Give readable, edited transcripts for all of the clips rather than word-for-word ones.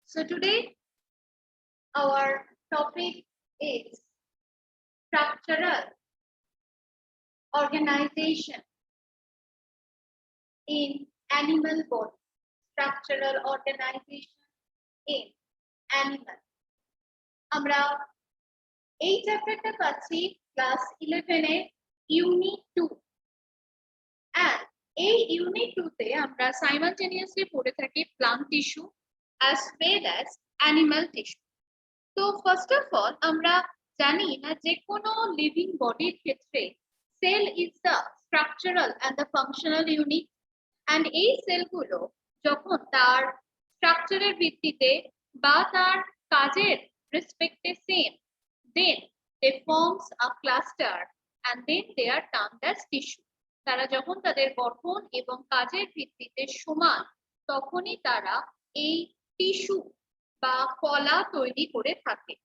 So today our topic is structural organization in animal body. Structural organization in animal. আমরা এই চ্যাপ্টারটা পাচ্ছি class 11 এ ইউনিট 2 and এই ইউনিট 2 তে আমরা সাইমালটেনিয়াসলি পড়ে থাকি plant tissue as well as animal tissue. তো ফার্স্ট অফ অল আমরা জানি না যে কোনো লিভিং বডির ক্ষেত্রে cell is the structural and the functional unit and এই সেলগুলো যখন তার স্ট্রাকচারের ভিত্তিতে বা তার কাজের রেসপেক্টে same then they forms a cluster and then they are termed as tissue. তারা যখন তাদের গঠন এবং কাজের ভিত্তিতে সমান তখনই তারা এই টিস্যু বা কলা তৈরি করে থাকে।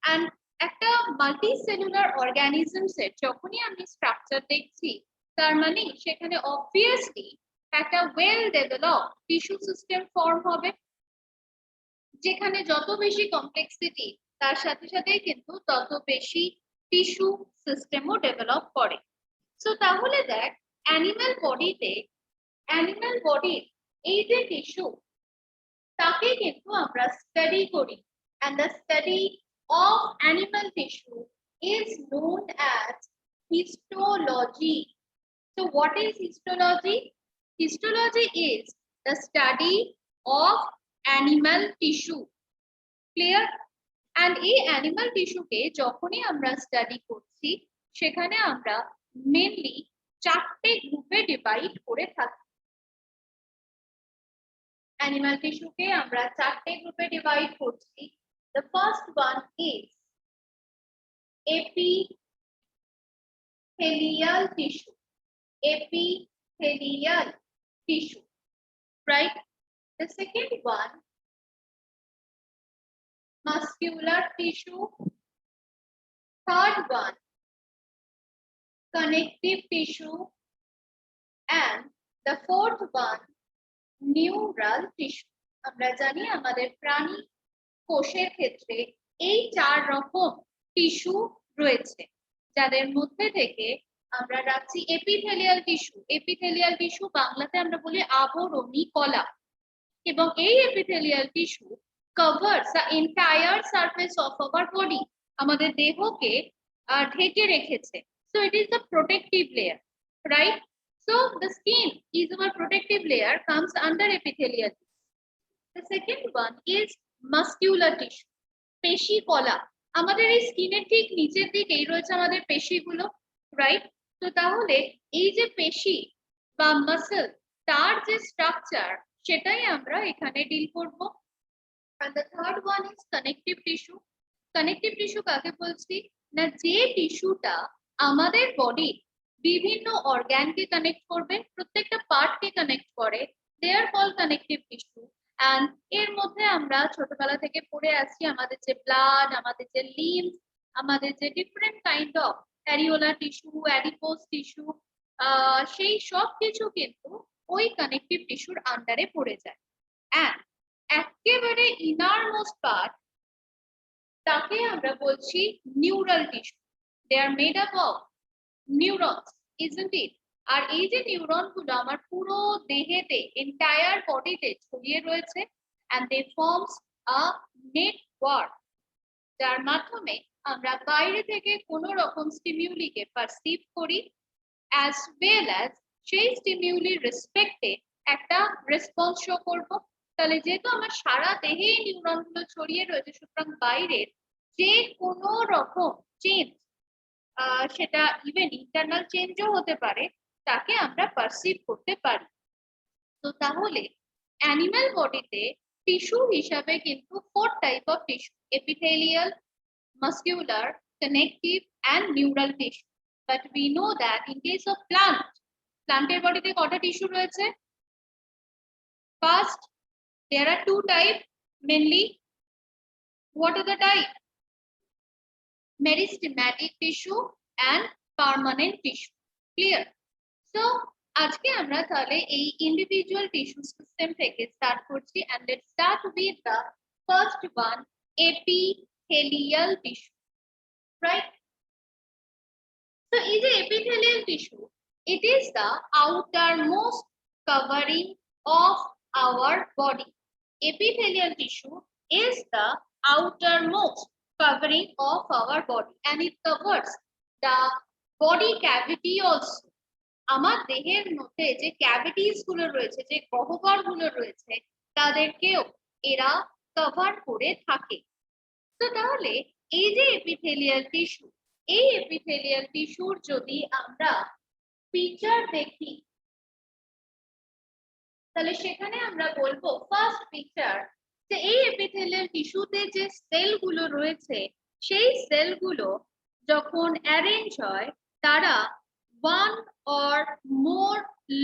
এন্ড একটা মাল্টি সেলুলার অর্গানিজমস এর যখনই আমি স্ট্রাকচার দেখছি তার মানে সেখানে অবভিয়াসলি একটা well develop tissue system form হবে, যেখানে যত বেশি কমপ্লেক্সিটি তার সাথে সাথে কিন্তু তত বেশি টিস্যু সিস্টেমও ডেভেলপ করে। সো তাহলে দেখ অ্যানিমাল বডির এই যে টিস্যু তাকে কিন্তু আমরা স্টাডি করি and the study of animal tissue is known as histology. So what is histology? Histology is the study of animal tissue. Clear? And এই animal tissue কে যখনই আমরা স্টাডি করছি সেখানে আমরা মেইনলি চারটে গ্রুপে ডিভাইড করে থাকি। Animal tissue কে আমরা চারটে গ্রুপে ডিভাইড করছি। The first one is epithelial tissue. Epithelial tissue, right? The second one, muscular tissue. Third one, connective tissue. And the fourth one, neural tissue. আমরা জানি আমাদের প্রাণী কোষের ক্ষেত্রে এই চার রকম টিস্যু রয়েছে, যাদের মধ্যে থেকে আমরা রাখছি এপিথেলিয়াল টিস্যু। এপিথেলিয়াল টিস্যু বাংলাতে আমরা বলি আবরণী কলা, এবং এই epithelial tissue covers the entire surface of our body, আমাদের দেহকে ঢেকে রেখেছে। So it is the protective layer, right? So the skin is our protective layer, comes under epithelial. The second one is muscular tissue. পেশি কলা, আমাদের এই স্কিনের ঠিক নিচের দিকেই রয়েছে আমাদের পেশিগুলো, রাইট? তো তাহলে এই যে পেশি বা মাসল তার যে স্ট্রাকচার সেটাই আমরা এখানে ডিল করব। And the third one is connective tissue. Connective tissue কাকে বলছি না, যে টিস্যুটা আমাদের বডি বিভিন্ন অর্গানকে কানেক্ট করবে, প্রত্যেকটা পার্টকে কানেক্ট করে, দে আর কল কানেক্টিভ টিস্যু। এন্ড এর মধ্যে আমরা ছোটবেলা থেকে পড়ে আসছি আমাদের যে ব্লাড, আমাদের যে লিম্ফ, আমাদের যে different kind of areolar tissue, adipose tissue, সেই সব কিছু কিন্তু ওই কানেক্টিভ টিস্যুর আন্ডারে পড়ে যায়। এন্ড একেবারে ইনারমোস্ট পার্ট তাকে আমরা বলছি neural tissue. They are made up of neurons, isn't it? আর এই যে নিউরন গুলো আমার পুরো দেহেতে এন্টায়ার বডিতে ছড়িয়ে রয়েছে and they forms a network, যার মাধ্যমে আমরা বাইরে থেকে কোনো রকম স্টিমিউলিকে পারসিভ করি as well as সেই স্টিমিউলির রেসপেক্টে একটা রেসপন্স শো করব। তাহলে যেহেতু আমার সারা দেহে নিউরন গুলো ছড়িয়ে রয়েছে, সুতরাং বাইরের যে কোনো রকম চেঞ্জ, সেটা ইভেন ইন্টারনাল চেঞ্জও হতে পারে, তাকে আমরা পারসিভ করতে পারি। তো তাহলে অ্যানিমাল বডিতে টিস্যু হিসাবে কিন্তু 4 type of tissue, epithelial, muscular, connective and neural tissue. But we know that in case of প্লান্টের বডিতে কটা টিস্যু রয়েছে? First, there are 2 types mainly. What are the type? Meristematic tissue and permanent tissue. Clear? So আজকে আমরা তাহলে এই individual tissue system থেকে start করছি and let's start with the first one, epithelial tissue, right? So এই যে epithelial tissue, it is the outermost covering of our body. Epithelial tissue is the outermost covering of our body and it covers the body cavity also. আমার দেহের মধ্যে যে cavities গুলো রয়েছে, যে গহ্বর গুলো রয়েছে, তাদেরকেও এরা কভার করে থাকে। তো তাহলে এই যে এপিথেলিয়াল টিস্যু, এই এপিথেলিয়াল টিস্যুর যদি আমরা পিকচার দেখি তাহলে সেখানে আমরা বলবো ফার্স্ট পিকচার যে এই এপিথেলিয়াল টিস্যুতে যে সেলগুলো রয়েছে সেই সেলগুলো যখন অ্যারেঞ্জ হয় তারা ওয়ান অর মোর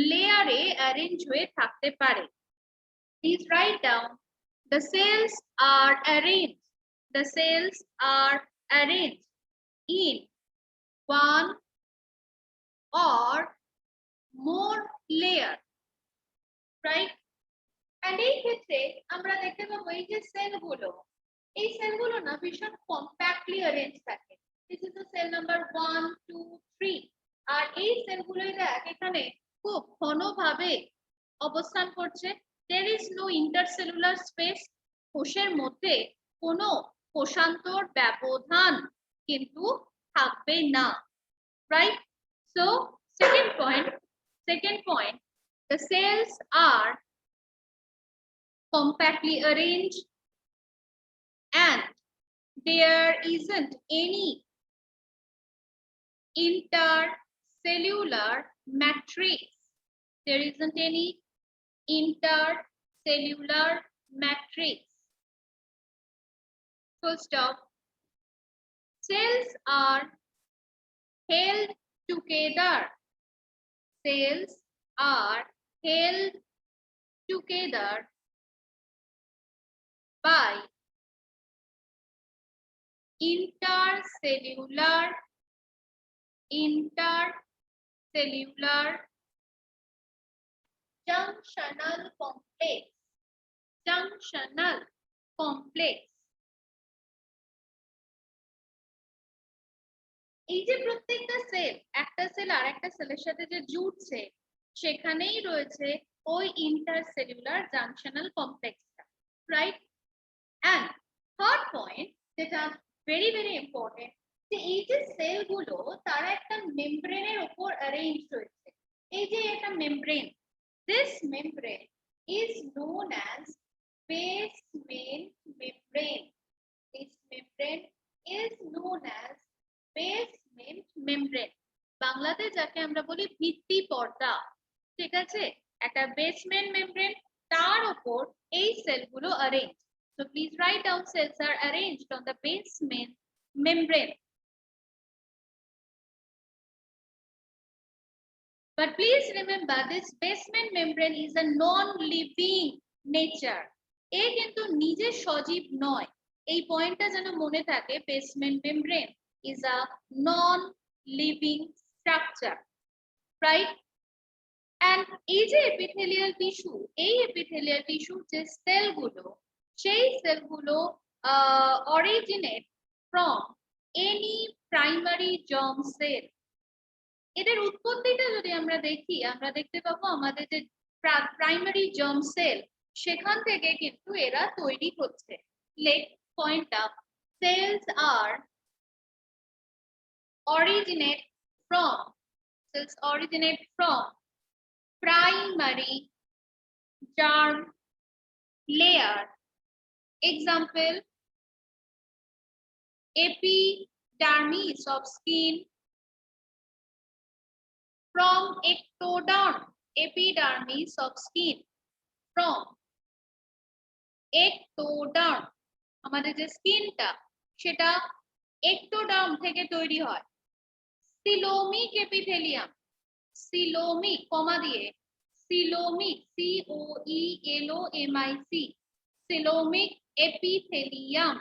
লেয়ারে অ্যারেঞ্জ হয়ে থাকতে পারে। Please write down the cells are arranged, the cells are arranged in one or more layer, right? And এই ক্ষেত্রে আমরা দেখতে পাবো এই যে সেলগুলো, এই সেলগুলো না ভীষণ কম্প্যাক্টলি অ্যারেঞ্জ থাকে। This is the cell number 1 2 3 আর এই সেলগুলোই দেখ এখানে খুব ঘনভাবে অবস্থান করছে। there is no intercellular space, কোষের মধ্যে কোনো কোষান্তর ব্যবধান কিন্তু থাকবে না, right? So second point, the cells are compactly arranged and there isn't any intercellular matrix. There isn't any intercellular matrix. Full stop. Cells are held together. Cells are held together by intercellular junctional complex. Junctional complex. এই যে প্রত্যেকটা sell একটা sell আর একটা সেলের সাথে যে জুড়ছে সেখানেই রয়েছে ওই ইন্টারসেলুলার জাংশনাল কমপ্লেক্সটা, রাইট? এন্ড থার্ড পয়েন্ট যেটা ভেরি ভেরি ইম্পর্টেন্ট, যে এই যে সেলগুলো তারা একটা মেমব্রেনের উপর অ্যারেঞ্জ রয়েছে। এই যে একটা membrane, this membrane is known as basement membrane. This membrane is known as basement membrane. বাংলাতে যাকে আমরা বলি ভিত্তি পর্দা, ঠিক আছে? একটা বেসমেন্ট মেমব্রেন, তার উপর এই সেলগুলো arrange. So please write down cells are arranged on the basement membrane. But please remember this basement membrane is a non-living nature. এ কিন্তু নিজে সজীব নয়, এই পয়েন্টটা যেন মনে থাকে। Basement membrane is a non-living structure, right? And এই যে এপিথেলিয়াল টিস্যু, এই এপিথেলিয়াল টিস্যু যে সেলগুলো, সেই সেলগুলো originate from any primary germ sell. এদের উৎপত্তিটা যদি আমরা দেখি, আমরা দেখতে পাবো আমাদের যে প্রাইমারি জার্ম সেল সেখান থেকে কিন্তু এরা তৈরি হচ্ছে। Let point up, cells are originate from primary germ layer. Example, epidermis of skin, from ectoderm, epidermis of skin, from ectoderm, আমাদের যে স্কিনটা সেটা ectoderm থেকে তৈরি হয়। সিলোমিক এপিথেলিয়াম, সিলোমিক কমা দিয়ে coelomic COELOMIC, coelomic epithelium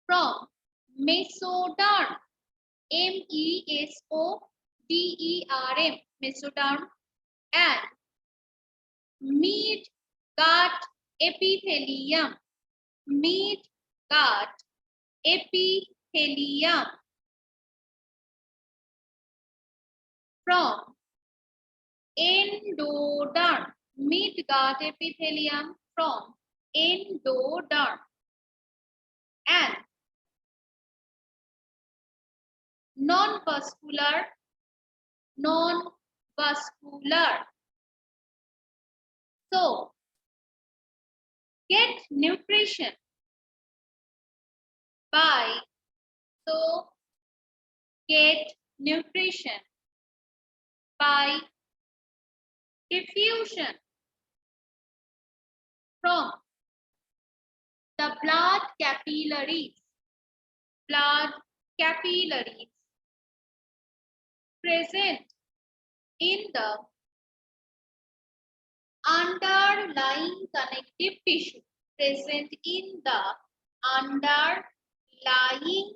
from mesoderm, MESODERM, mesoderm, and mid-gut epithelium. Mid-gut epithelium from endoderm. Mid-gut epithelium from endoderm, and non-vascular. So get nutrition by diffusion from the blood capillaries present in the underlying connective tissue. Present in the underlying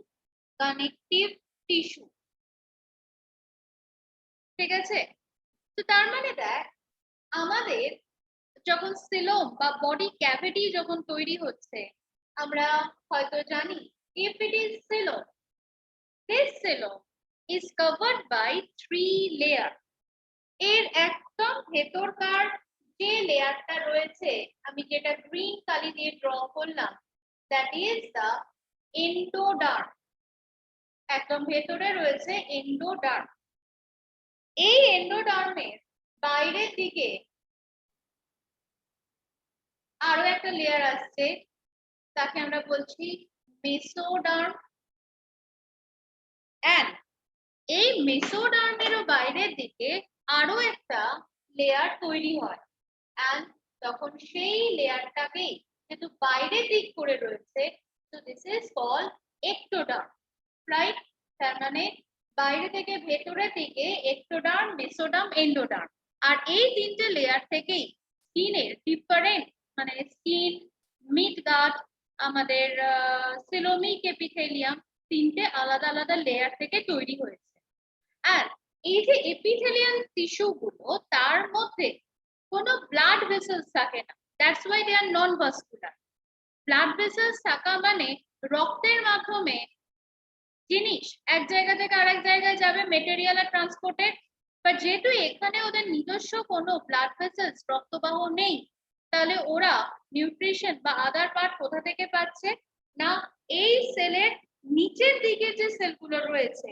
connective tissue. ঠিক আছে? তো তার মানে দেখ আমাদের যখন coelom বা body cavity যখন তৈরি হচ্ছে আমরা হয়তো জানি if it is coelom, this coelom is covered by 3 layer. এর একদম ভেতরকার যে লেয়ারটা রয়েছে আমি যেটা গ্রিন কালি দিয়ে ড্র করলাম that is the endoderm. একদম ভেতরে রয়েছে endoderm. এই এন্ডোডার্মের বাইরের দিকে আরো একটা লেয়ার আসছে তাকে আমরা বলছি মেসোডার্ম, এন্ড এই মেসোডার্মেরও বাইরের দিকে আরো একটা লেয়ার তৈরি হয়, এন্ড তখন সেই লেয়ারটাকেই যেহেতু বাইরের দিক করে রয়েছে so this is called ectoderm, right? তার মানে বাইরে থেকে ভেতরের দিকে ectoderm, mesoderm, endoderm, আর এই তিনটে লেয়ার থেকেই স্কিনের ডিফারেন্ট মানে স্কিন, মিডগাট, আমাদের সিলোমিক এপিথেলিয়াম তিনটে আলাদা আলাদা লেয়ার থেকে তৈরি হয়েছে। আর এই যে এপিথেলিয়াল টিস্যু গুলো তার মধ্যে কোনো ব্লাড ভেসেলস থাকে না, that's why they are non vascular. Blood vessels থাকা মানে রক্তের মাধ্যমে জিনিস এক জায়গা থেকে আরেক জায়গায় যাবে, মেটেরিয়াল আর ট্রান্সপোর্টেড, বাট যেহেতু এখানে ওদের নিজস্ব কোনো ব্লাড ভেসেলস রক্তবাহ নেই তাহলে ওরা নিউট্রিশন বা আদার পার্ট কোথা থেকে পাচ্ছে না এই সেলের নিচের দিকে যে সেলগুলো রয়েছে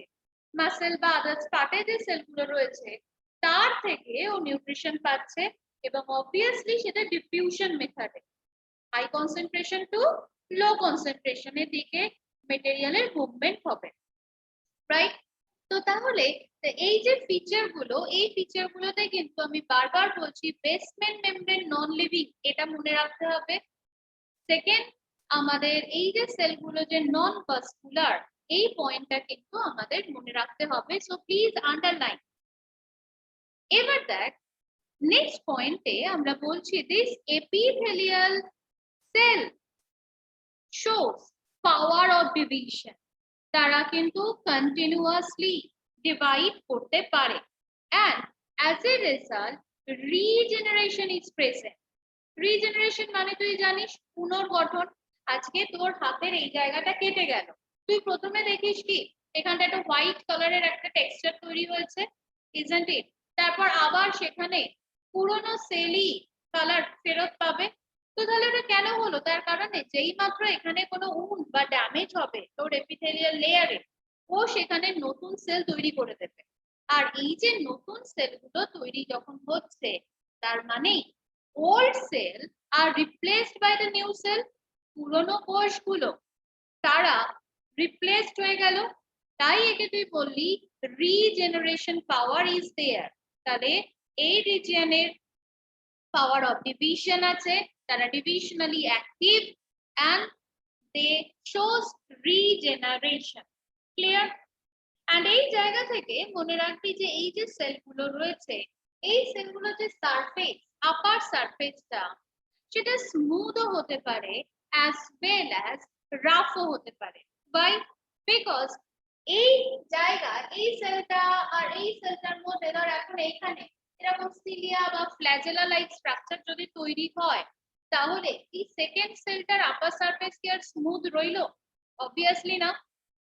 মাসেল বা আদার্স পার্টে যে সেলগুলো রয়েছে তার থেকে ও নিউট্রিশন পাচ্ছে, এবং অবভিয়াসলি সেটা ডিফিউশন মেথডে হাই কনসেন্ট্রেশন টু লো কনসেন্ট্রেশনের দিকে মেটেরিয়ালের মুভমেন্ট হবে, রাইট? তো তাহলে এই যে ফিচার গুলো এই ফিচার গুলোতে কিন্তু আমি বারবার বলছি বেসমেন্ট মেমব্রেন নন লিভিং, এটা মনে রাখতে হবে। সেকেন্ড, আমাদের এই যে সেলগুলো যে নন ভাস্কুলার এই পয়েন্টটা কিন্তু আমাদের মনে রাখতে হবে, সো প্লিজ আন্ডারলাইন। এবার দেখ নেক্সট পয়েন্টে আমরা বলছি this epithelial cell shows power of division, তারা কিন্তু কন্টিনিউয়াসলি ডিভাইড করতে পারে, and as a result regeneration is present. Regeneration মানে তুই জানিস পুনর্গঠন। আজকে তোর হাতের এই জায়গাটা কেটে গেল, তুই প্রথমে দেখিস কি এখানটা একটা হোয়াইট কালারের একটা টেক্সচার তৈরি হয়েছে, ইজন্ট ইট? তারপর আবার সেখানে পুরনো সেলই কালার ফেরত পাবে। তো তাহলে ওটা কেন হলো? তার কারণে যেই মাত্র এখানে কোনো উন্ড বা ড্যামেজ হবে তোর এপিথেলিয়াল লেয়ারে ও সেখানে নতুন সেল তৈরি করে দেবে, আর এই যে নতুন সেলগুলো তৈরি যখন হচ্ছে তার মানে old cell are replaced by the new cell, পুরনো কোষগুলো তারা রিপ্লেসড হয়ে গেল, তাই একে তুই বললি রিজেনারেশন পাওয়ার ইজ দেয়ার। তাহলে এই রিজিয়নের পাওয়ার অফ ডিভিশন আছে, তারা ডিভিশনালি active and they shows regeneration, clear? and এই জায়গা থেকে মনে রাখবি যে এই যে সেলগুলো রয়েছে এই সেলগুলো যে সারফেস আপার সারফেসটা সেটা স্মুথও হতে পারে as well as রাফও হতে পারে। Why? Because এই জায়গা এই সেলটা আর এই সেলটার মধ্যে ধর এখন এখানে এরকম সিলিয়া বা ফ্ল্যাজেলা লাইক স্ট্রাকচার যদি তৈরি হয় তাহলে এই সেকেন্ড সেলটার আপার সারফেস কি আর স্মুথ রইলো? অবভিয়াসলি না।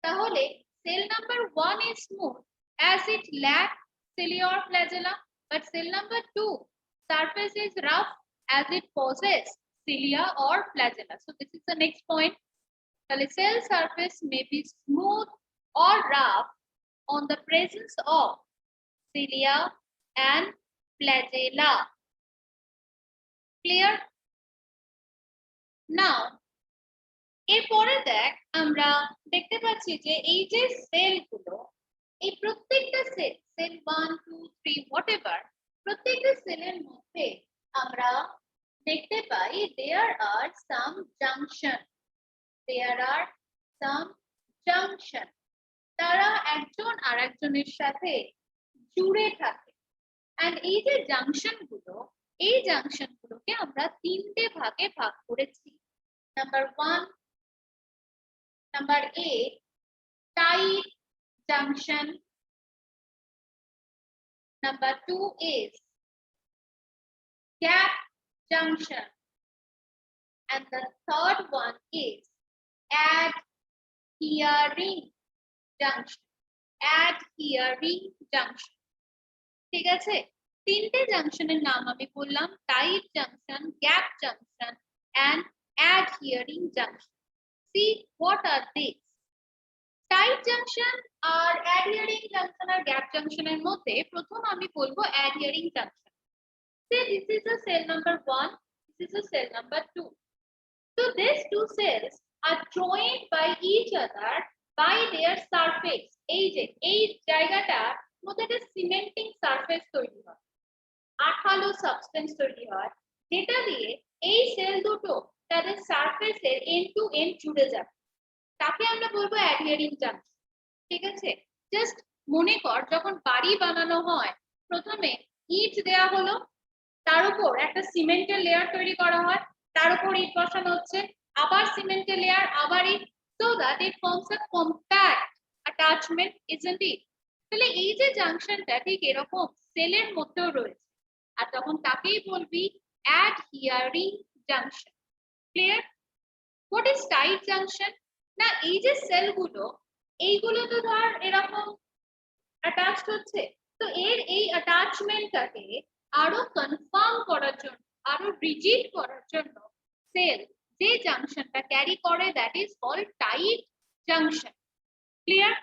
তাহলে cell number 1 is smooth as it lacks cilia or flagella, but cell number 2 surface is rough as it possesses cilia or flagella. So this is the next point. The cell surface may be smooth or rough on the presence of cilia and flagella. Clear? Now এরপরে দেখ আমরা দেখতে পাচ্ছি যে এই যে সেলগুলো এই প্রত্যেকটা সেল 1 2 3 হোয়াটএভার প্রত্যেকটা সেলের মধ্যে আমরা দেখতে পাই there are some junction তারা একজন আরেকজনের সাথে জুড়ে থাকে and এই যে জাংশন গুলোকে আমরা তিনটে ভাগে ভাগ করেছি number 1 Number A, tight junction. Number 2 is gap junction. And the third one is adhering junction. Adhering junction. ঠিক আছে? তিনটে জাংশনের নাম আমি বললাম tight junction, gap junction and adhering junction. See what are these? Tight junction আর adhering junction আর gap junction এর মধ্যে প্রথম আমি বলবো adhering junction. Say this is a cell number 1, this is a cell number 2. So these two cells are joined by each other by their surface. এই জায়গাটার মধ্যে একটা সিমেন্টিং সারফেস তৈরি হয়, আঠালো সাবস্টেন্স তৈরি হয় যেটা দিয়ে এই সেল দুটো তাদের সারফেসের এন্ড টু এন্ড জুড়ে যাবে, তাকে আমরা বলবো অ্যাডহিয়ারিং জাংশন। ঠিক আছে, জাস্ট মনে কর যখন বাড়ি বানানো হয় প্রথমে ইট দেয়া হলো, তার উপর একটা সিমেন্টের লেয়ার তৈরি করা হয়, তার উপর ইট বসানো হচ্ছে, আবার সিমেন্টের লেয়ার, আবার ইট, so that it forms a compact attachment, isn't it? তাহলে এই যে জাংশনটা ঠিক এরকম সেলের মধ্যেও রয়েছে আর তখন তাকেই বলবি adhering junction. Clear? What is tight junction? না এই যে সেলগুলো এইগুলো তো ধর এরকম অ্যাটাচড হচ্ছে, তো এই অ্যাটাচমেন্টটাকে আরো কনফার্ম করার জন্য, আরো রিজিড করার জন্য সেল যে জাংশনটা ক্যারি করে that is called tight junction. Clear?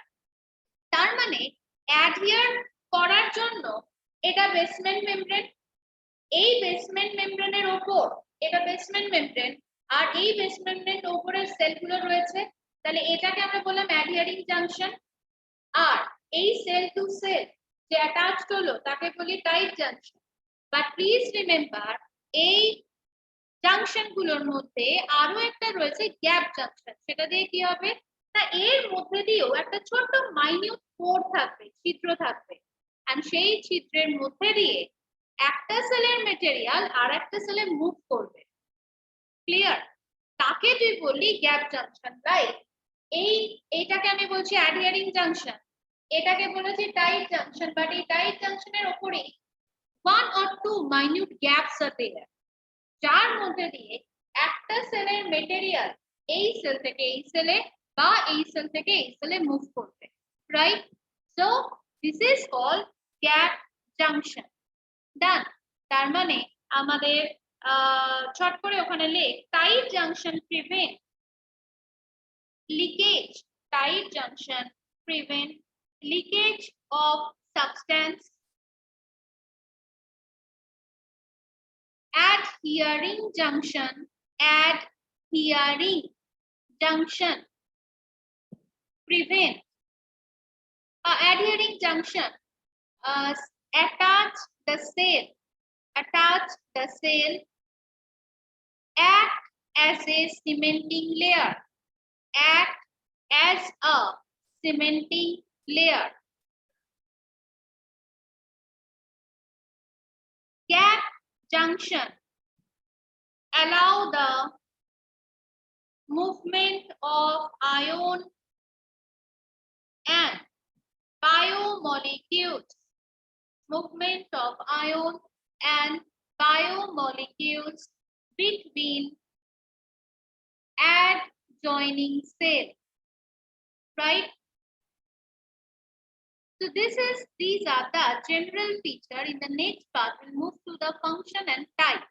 তার মানে অ্যাডহিয়ার করার জন্য এটা বেসমেন্ট মেমব্রেন, এই বেসমেন্ট মেমব্রেনের উপর এটা বেসমেন্ট মেমব্রেন আর এই বেসমেন্ট মেমব্রেনের উপরে সেলগুলো রয়েছে, তাহলে এটাকে আমরা বললাম অ্যাডহিয়ারিং জাংশন। আর এই সেল টু সেল যে অ্যাটাচড হলো তাকে বলি tight junction. But please remember এই জাংশন গুলোর মধ্যে আরো একটা রয়েছে গ্যাপ জাংশন। সেটা দিয়ে কি হবে না এর মধ্যে দিয়েও একটা ছোট মাইনিউট পোর থাকবে, ছিদ্র থাকবে, আর সেই ছিদ্রের মধ্যে দিয়ে একটা সেলের মেটেরিয়াল আর একটা সেলে মুভ করবে। ক্লিয়ার? তাকে তুই বললি গ্যাপ জাংশন, রাইট? এইটাকে আমি বলছি অ্যাডহিয়ারিং জাংশন, এটাকে বলেছি টাইট জাংশন, বাট এই টাইট জাংশনের উপরে one or two minute gaps are there, যার মধ্যে দিয়ে একটা সেলের মেটেরিয়াল এই সেল থেকে এই সেলে বা এই সেল থেকে এই সেলে মুভ করবে, right? So this is called gap junction. Done? তার মানে আমাদের ছট করে ওখানে লেখ tight junction prevent leakage, tight junction prevent leakage of substance, adhering junction prevent adhering junction attach the cell act as a cementing layer, act as a cementing layer. Gap junction allow the movement of ion and biomolecules, movement of ion and biomolecules between adjoining cells, right? So these are the general feature. In the next part, we'll move to the function and type.